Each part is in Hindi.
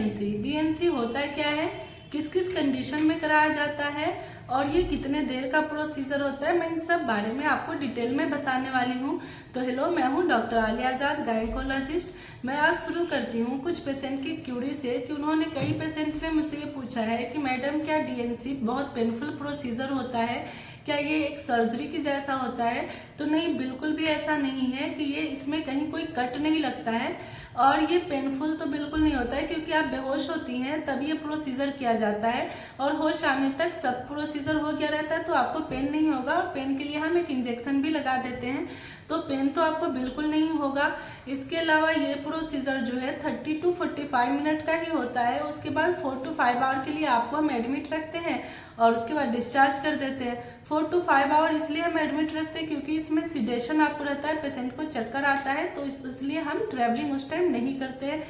डीएनसी होता क्या है, किस किस कंडीशन में कराया जाता है और ये कितने देर का प्रोसीजर होता है, मैं इन सब बारे में आपको डिटेल में बताने वाली हूँ। तो हेलो, मैं हूँ डॉक्टर आलिया आजाद, गायकोलॉजिस्ट। मैं आज शुरू करती हूँ कुछ पेशेंट की क्यूरी से कि उन्होंने कई पेशेंट ने मुझसे ये पूछा है कि मैडम क्या डीएनसी बहुत पेनफुल प्रोसीजर होता है, क्या ये एक सर्जरी की जैसा होता है? तो नहीं, बिल्कुल भी ऐसा नहीं है कि ये इसमें कहीं कोई कट नहीं लगता है और ये पेनफुल तो बिल्कुल नहीं होता है, क्योंकि आप बेहोश होती हैं तब ये प्रोसीजर किया जाता है और होश आने तक सब प्रोसीजर हो गया रहता है, तो आपको पेन नहीं होगा। पेन के लिए हम एक इंजेक्शन भी लगा देते हैं, तो पेन तो आपको बिल्कुल नहीं होगा। इसके अलावा ये प्रोसीजर जो है 30 to 45 मिनट का ही होता है। उसके बाद 4 to 5 आवर के लिए आपको हम एडमिट रखते हैं और उसके बाद डिस्चार्ज कर देते हैं। 4 to 5 आवर इसलिए हम एडमिट रखते हैं क्योंकि इसमें सिडेशन आपको रहता है, पेशेंट को चक्कर आता है, तो इसलिए हम ट्रैवलिंग उस टाइम नहीं करते,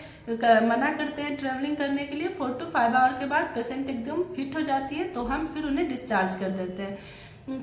मना करते हैं ट्रैवलिंग करने के लिए। 4 to 5 आवर के बाद पेशेंट एकदम फिट हो जाती है तो हम फिर उन्हें डिस्चार्ज कर देते हैं।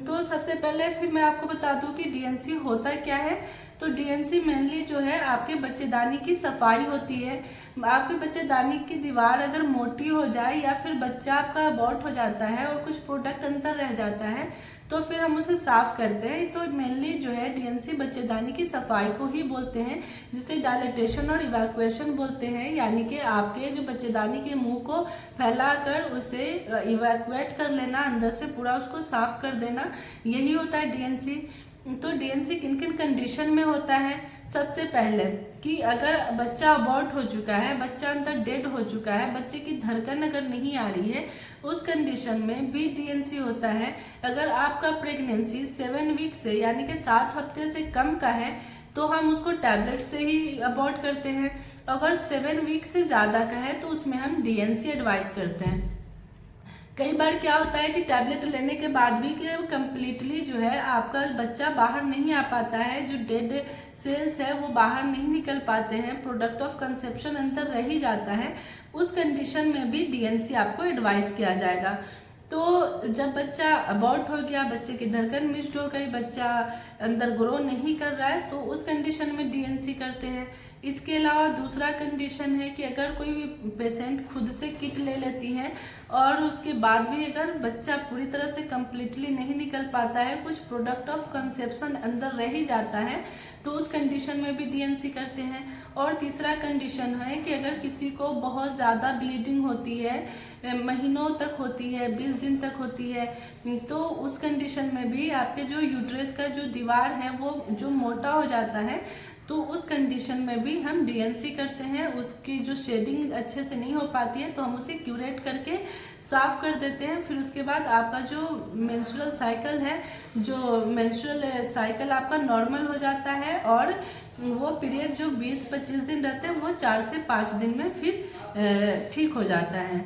तो सबसे पहले फिर मैं आपको बता दूं कि डीएनसी होता क्या है। तो डीएनसी मेनली जो है आपके बच्चेदानी की सफाई होती है। आपके बच्चेदानी की दीवार अगर मोटी हो जाए या फिर बच्चा आपका अबॉर्ट हो जाता है और कुछ प्रोडक्ट अंदर रह जाता है तो फिर हम उसे साफ करते हैं। तो मेनली जो है डीएनसी बच्चेदानी की सफाई को ही बोलते हैं, जिसे डायलेटेशन और इवैक्यूएशन बोलते हैं, यानी कि आपके जो बच्चेदानी के मुंह को फैलाकर उसे इवैक्यूएट कर लेना, अंदर से पूरा उसको साफ कर देना, यही होता है डीएनसी। तो डीएनसी किन किन कंडीशन में होता है? सबसे पहले कि अगर बच्चा अबॉर्ट हो चुका है, बच्चा अंदर डेड हो चुका है, बच्चे की धड़कन अगर नहीं आ रही है, उस कंडीशन में भी डीएनसी होता है। अगर आपका प्रेगनेंसी 7 वीक से यानी कि 7 हफ्ते से कम का है तो हम उसको टैबलेट से ही अबॉर्ट करते हैं। अगर 7 वीक से ज्यादा का है तो उसमें हम डीएनसी एडवाइस करते हैं। कई बार क्या होता है कि टैबलेट लेने के बाद भी कम्प्लीटली जो है आपका बच्चा बाहर नहीं आ पाता है, जो डेड सेल्स है वो बाहर नहीं निकल पाते हैं, प्रोडक्ट ऑफ कंसेप्शन अंदर रह ही जाता है। उस कंडीशन में भी डीएनसी आपको एडवाइस किया जाएगा। तो जब बच्चा अबॉर्ट हो गया, बच्चे की धड़कन मिस्ड हो गई, बच्चा अंदर ग्रो नहीं कर रहा है, तो उस कंडीशन में डीएनसी करते हैं। इसके अलावा दूसरा कंडीशन है कि अगर कोई भी पेशेंट खुद से किट ले लेती है और उसके बाद भी अगर बच्चा पूरी तरह से कम्प्लीटली नहीं निकल पाता है, कुछ प्रोडक्ट ऑफ कंसेप्शन अंदर रह ही जाता है, तो उस कंडीशन में भी डीएनसी करते हैं। और तीसरा कंडीशन है कि अगर किसी को बहुत ज़्यादा ब्लीडिंग होती है, महीनों तक होती है, 20 दिन तक होती है, तो उस कंडीशन में भी आपके जो यूट्रस का जो दीवार है वो जो मोटा हो जाता है, तो उस कंडीशन में भी हम डीएनसी करते हैं। उसकी जो शेडिंग अच्छे से नहीं हो पाती है तो हम उसे क्यूरेट करके साफ कर देते हैं। फिर उसके बाद आपका जो मेंस्ट्रुअल साइकिल है, जो मेंस्ट्रुअल साइकिल आपका नॉर्मल हो जाता है और वो पीरियड जो 20-25 दिन रहते हैं वो 4 से 5 दिन में फिर ठीक हो जाता है।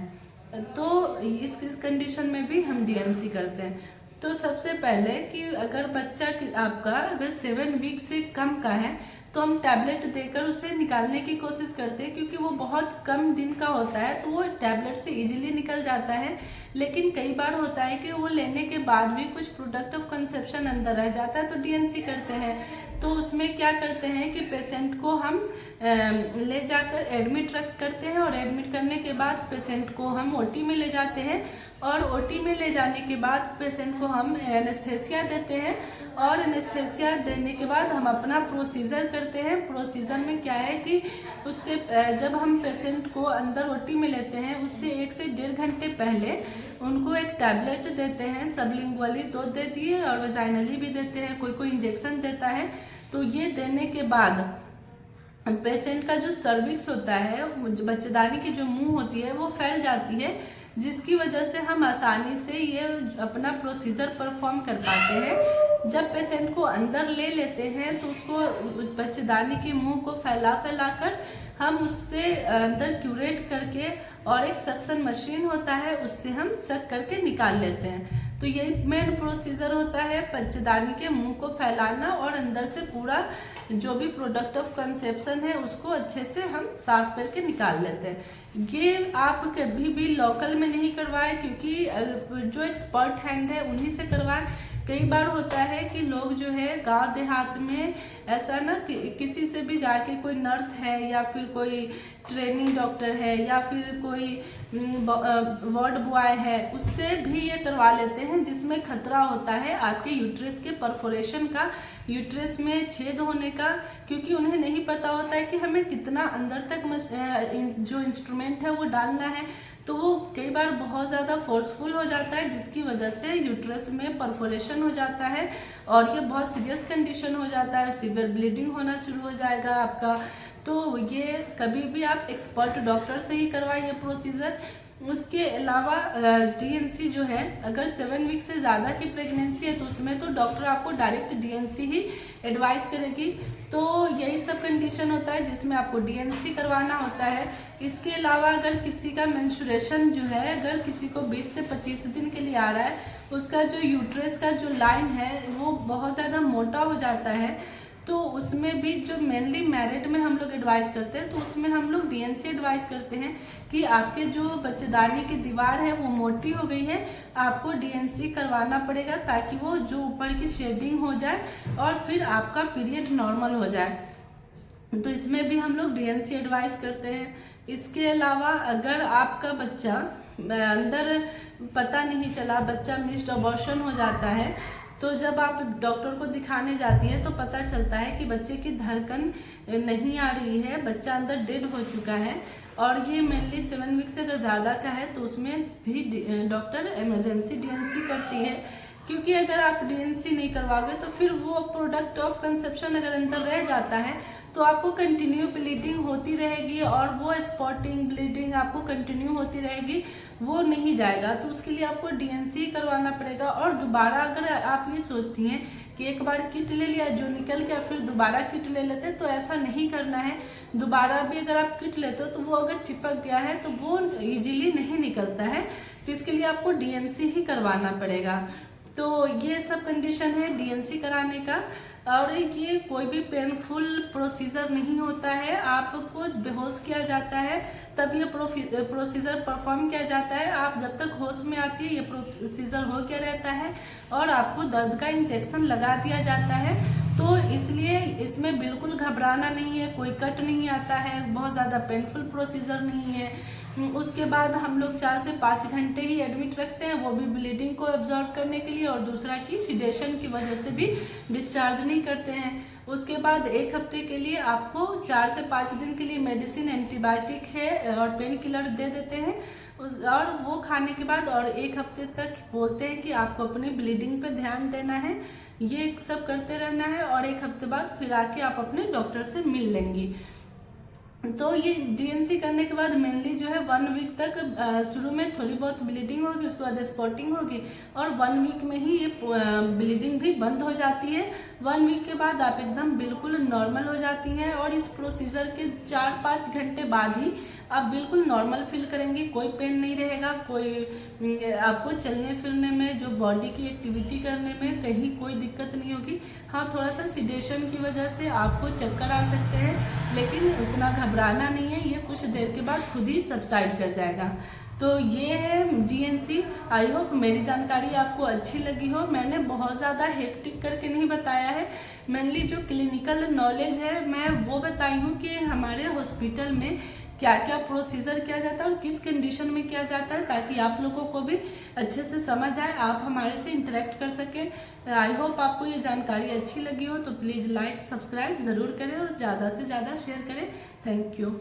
तो इस कंडीशन में भी हम डीएनसी करते हैं। तो सबसे पहले कि अगर बच्चा आपका अगर 7 वीक से कम का है तो हम टैबलेट देकर उसे निकालने की कोशिश करते हैं, क्योंकि वो बहुत कम दिन का होता है तो वो टैबलेट से इजीली निकल जाता है। लेकिन कई बार होता है कि वो लेने के बाद भी कुछ प्रोडक्ट ऑफ कंसेप्शन अंदर रह जाता है तो डीएनसी करते हैं। तो उसमें क्या करते हैं कि पेशेंट को हम ले जाकर एडमिट करते हैं और एडमिट करने के बाद पेशेंट को हम ओटी में ले जाते हैं और ओटी में ले जाने के बाद पेशेंट को हम एनेस्थेसिया देते हैं और एनेस्थेसिया देने के बाद हम अपना प्रोसीजर करते हैं। प्रोसीजर में क्या है कि उससे जब हम पेशेंट को अंदर ओटी में लेते हैं उससे 1 से 1.5 घंटे पहले उनको एक टैबलेट देते हैं, सबलिंगुअली 2 देती है और वेजाइनली भी देते हैं, कोई कोई इंजेक्शन देता है। तो ये देने के बाद पेशेंट का जो सर्विक्स होता है, बच्चेदानी की जो मुंह होती है वो फैल जाती है, जिसकी वजह से हम आसानी से ये अपना प्रोसीजर परफॉर्म कर पाते हैं। जब पेशेंट को अंदर ले लेते हैं तो उसको बच्चेदानी के मुंह को फैला कर हम उससे अंदर क्यूरेट करके और एक सक्शन मशीन होता है उससे हम सक करके निकाल लेते हैं। तो ये मेन प्रोसीजर होता है बच्चेदानी के मुंह को फैलाना और अंदर से पूरा जो भी प्रोडक्ट ऑफ कंसेप्शन है उसको अच्छे से हम साफ करके निकाल लेते हैं। ये आप कभी भी लोकल में नहीं करवाएं, क्योंकि जो एक्सपर्ट हैंड है उन्हीं से करवाएं। कई बार होता है कि लोग जो है गांव देहात में ऐसा ना किसी से भी जाके, कोई नर्स है या फिर कोई ट्रेनिंग डॉक्टर है या फिर कोई वार्ड बॉय है, उससे भी ये करवा लेते हैं, जिसमें खतरा होता है आपके यूट्रस के परफोरेशन का, यूट्रस में छेद होने का, क्योंकि उन्हें नहीं पता होता है कि हमें कितना अंदर तक जो इंस्ट्रूमेंट है वो डालना है। तो वो कई बार बहुत ज़्यादा फोर्सफुल हो जाता है, जिसकी वजह से यूट्रस में परफोरेशन हो जाता है और ये बहुत सीरियस कंडीशन हो जाता है, सीवियर ब्लीडिंग होना शुरू हो जाएगा आपका। तो ये कभी भी आप एक्सपर्ट डॉक्टर से ही करवाइए प्रोसीजर। उसके अलावा डीएनसी जो है, अगर 7 वीक से ज़्यादा की प्रेगनेंसी है तो उसमें तो डॉक्टर आपको डायरेक्ट डीएनसी ही एडवाइस करेगी। तो यही सब कंडीशन होता है जिसमें आपको डीएनसी करवाना होता है। इसके अलावा अगर किसी का मेंस्ट्रुएशन जो है, अगर किसी को 20 से 25 दिन के लिए आ रहा है, उसका जो यूट्रस का जो लाइन है वो बहुत ज़्यादा मोटा हो जाता है, तो उसमें भी जो मेनली मैरिड में हम लोग एडवाइस करते हैं, तो उसमें हम लोग डीएनसी एडवाइस करते हैं कि आपके जो बच्चेदानी की दीवार है वो मोटी हो गई है, आपको डीएनसी करवाना पड़ेगा ताकि वो जो ऊपर की शेडिंग हो जाए और फिर आपका पीरियड नॉर्मल हो जाए। तो इसमें भी हम लोग डीएनसी एडवाइस करते हैं। इसके अलावा अगर आपका बच्चा अंदर पता नहीं चला, बच्चा मिस्ड अबॉर्शन हो जाता है, तो जब आप डॉक्टर को दिखाने जाती है तो पता चलता है कि बच्चे की धड़कन नहीं आ रही है, बच्चा अंदर डेड हो चुका है, और ये मेनली 7 वीक से अगर ज़्यादा का है तो उसमें भी डॉक्टर इमरजेंसी डीएनसी करती है। क्योंकि अगर आप डीएनसी नहीं करवाओगे तो फिर वो प्रोडक्ट ऑफ कंसेप्शन अगर अंदर रह जाता है तो आपको कंटिन्यू ब्लीडिंग होती रहेगी और वो स्पॉटिंग ब्लीडिंग आपको कंटिन्यू होती रहेगी, वो नहीं जाएगा। तो उसके लिए आपको डीएनसी करवाना पड़ेगा। और दोबारा अगर आप ये सोचती हैं कि एक बार किट ले लिया, जो निकल गया फिर दोबारा किट ले लेते हैं, तो ऐसा नहीं करना है। दोबारा भी अगर आप किट लेते हो तो वो अगर चिपक गया है तो वो इजीली नहीं निकलता है, तो इसके लिए आपको डीएनसी ही करवाना पड़ेगा। तो ये सब कंडीशन है डीएनसी कराने का। और ये कोई भी पेनफुल प्रोसीजर नहीं होता है, आपको बेहोश किया जाता है तब ये प्रोसीजर परफॉर्म किया जाता है। आप जब तक होश में आती है ये प्रोसीजर हो गया रहता है और आपको दर्द का इंजेक्शन लगा दिया जाता है। तो इसलिए इसमें बिल्कुल घबराना नहीं है, कोई कट नहीं आता है, बहुत ज़्यादा पेनफुल प्रोसीजर नहीं है। उसके बाद हम लोग 4 से 5 घंटे ही एडमिट रखते हैं, वो भी ब्लीडिंग को एब्जॉर्ब करने के लिए, और दूसरा कि सिडेशन की वजह से भी डिस्चार्ज नहीं करते हैं। उसके बाद 1 हफ्ते के लिए आपको 4 से 5 दिन के लिए मेडिसिन, एंटीबायोटिक है और पेन किलर दे देते हैं, और वो खाने के बाद और 1 हफ्ते तक बोलते हैं कि आपको अपनी ब्लीडिंग पे ध्यान देना है। ये सब करते रहना है और 1 हफ्ते बाद फिर आके आप अपने डॉक्टर से मिल लेंगी। तो ये डीएनसी करने के बाद मेनली जो है 1 वीक तक शुरू में थोड़ी बहुत ब्लीडिंग होगी, उसके बाद स्पॉटिंग होगी और 1 वीक में ही ये ब्लीडिंग भी बंद हो जाती है। 1 वीक के बाद आप एकदम बिल्कुल नॉर्मल हो जाती हैं और इस प्रोसीजर के 4-5 घंटे बाद ही आप बिल्कुल नॉर्मल फील करेंगी, कोई पेन नहीं रहेगा, कोई आपको चलने फिरने में, जो बॉडी की एक्टिविटी करने में कहीं कोई दिक्कत नहीं होगी। हाँ, थोड़ा सा सिडेशन की वजह से आपको चक्कर आ सकते हैं, लेकिन उतना घबराना नहीं है, ये कुछ देर के बाद खुद ही सबसाइड कर जाएगा। तो ये है डीएनसी। आई होप मेरी जानकारी आपको अच्छी लगी हो। मैंने बहुत ज़्यादा हेक्टिक करके नहीं बताया है, मेनली जो क्लिनिकल नॉलेज है मैं वो बताई हूँ कि हमारे हॉस्पिटल में क्या क्या प्रोसीजर किया जाता है और किस कंडीशन में किया जाता है, ताकि आप लोगों को भी अच्छे से समझ आए, आप हमारे से इंटरेक्ट कर सकें। आई होप आपको ये जानकारी अच्छी लगी हो, तो प्लीज़ लाइक सब्सक्राइब ज़रूर करें और ज़्यादा से ज़्यादा शेयर करें। Thank you.